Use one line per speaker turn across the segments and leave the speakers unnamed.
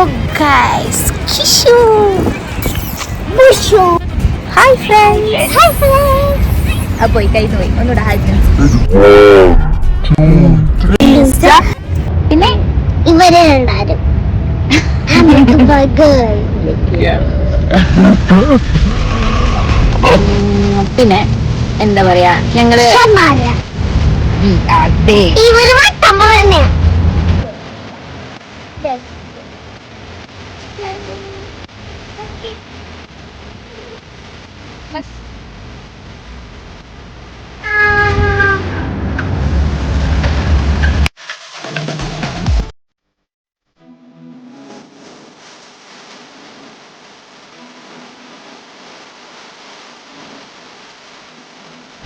guys, Kishu, Bushu. Hi friends. Hi friends. Aboy kayo noy. Ano dah hi friends? Ini ഇവരെ ഉണ്ടാരും. പിന്നെ എന്താ പറയാ ഞങ്ങള്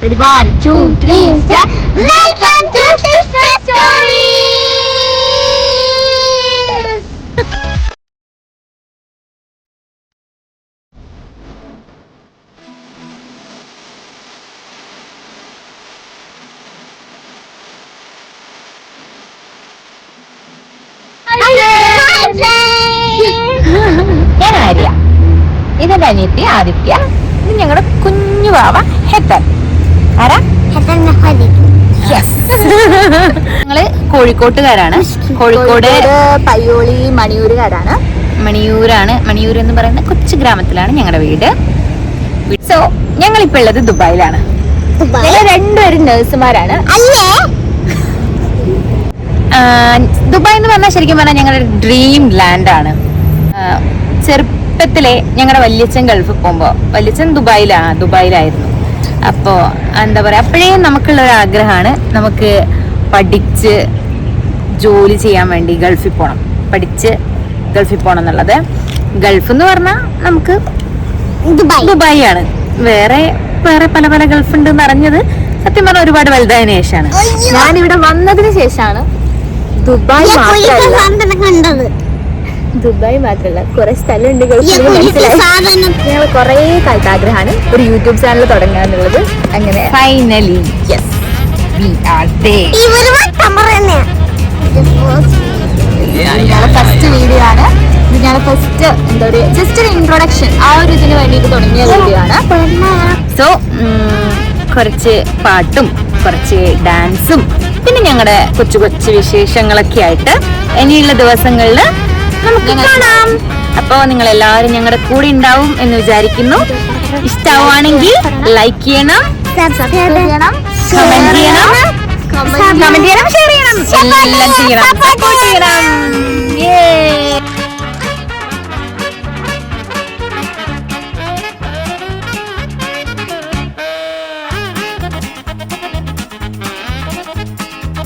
Ready, 1, 2, 3, start. Welcome to Sister Stories. ഞാൻ ആര്യ, ഇതെന്റെ അനിയത്തി ആദിത്യ, ഇത് ഞങ്ങളുടെ കുഞ്ഞു വാവ ഹെത്തൻ. ആരാ? ഞങ്ങള് കോഴിക്കോട്ടുകാരാണ്. കോഴിക്കോട് പയ്യോളി മണിയൂരുകാരാണ്. മണിയൂർ എന്ന് പറയുന്ന കൊച്ചു ഗ്രാമത്തിലാണ് ഞങ്ങളുടെ വീട്. സോ ഞങ്ങളിപ്പോ ഉള്ളത് ദുബായിലാണ്. ഞങ്ങൾ രണ്ടുപേരും നഴ്സുമാരാണ്. ദുബായ് എന്ന് പറഞ്ഞാൽ ശരിക്കും പറഞ്ഞാൽ ഞങ്ങളുടെ ഡ്രീം ലാൻഡാണ്. ചെറുപ്പത്തിലെ ഞങ്ങളുടെ വല്യച്ഛൻ ഗൾഫിൽ പോകുമ്പോ, വല്യച്ഛൻ ദുബായിലായിരുന്നു. അപ്പോൾ എന്താ പറയുക, അപ്പോഴേ നമുക്കുള്ളൊരു ആഗ്രഹമാണ് നമുക്ക് പഠിച്ച് ജോലി ചെയ്യാൻ വേണ്ടി ഗൾഫിൽ പോകണം, പഠിച്ച് ഗൾഫിൽ പോകണം എന്നുള്ളത്. ഗൾഫ് എന്ന് പറഞ്ഞാൽ നമുക്ക് ദുബായ് ആണ്. വേറെ പല പല ഗൾഫ് ഉണ്ടെന്ന് അറിഞ്ഞത് സത്യം പറഞ്ഞാൽ ഒരുപാട് വലുതായതിനു ശേഷമാണ്. ഞാനിവിടെ വന്നതിന് ശേഷമാണ് ദുബായ് മാത്രമല്ല കുറെ സ്ഥലമുണ്ട് ഗൾഫിൽ മനസ്സിലായി. ഞങ്ങൾ കുറെ കാലത്ത് ആഗ്രഹമാണ് ഒരു യൂട്യൂബ് ചാനൽ തുടങ്ങാന്നുള്ളത്. അങ്ങനെ ഫൈനലി ഫസ്റ്റ് വീഡിയോ ആണ് ഇത്. ഞങ്ങൾ ഫസ്റ്റ് എന്താ പറയുക, ജസ്റ്റ് ഒരു ഇൻട്രൊഡക്ഷൻ ആ ഒരു ഇതിന് വേണ്ടിയിട്ട് തുടങ്ങിയ വീഡിയോ ആണ്. സോ കുറച്ച് പാട്ടും കുറച്ച് ഡാൻസും പിന്നെ ഞങ്ങളുടെ കൊച്ചു കൊച്ചു വിശേഷങ്ങളൊക്കെ ആയിട്ട് ഇനിയുള്ള ദിവസങ്ങളിൽ നമുക്ക് കാണാം. അപ്പോ നിങ്ങൾ എല്ലാവരും ഞങ്ങളുടെ കൂടെ ഉണ്ടാവും എന്ന് വിചാരിക്കുന്നു. ഇഷ്ടമാണെങ്കിൽ ലൈക്ക് ചെയ്യണം, സബ്സ്ക്രൈബ് ചെയ്യണം, കമന്റ് ചെയ്യണം, ഷെയർ ചെയ്യണം, എല്ലാം ചെയ്യണം, സപ്പോർട്ട് ചെയ്യണം.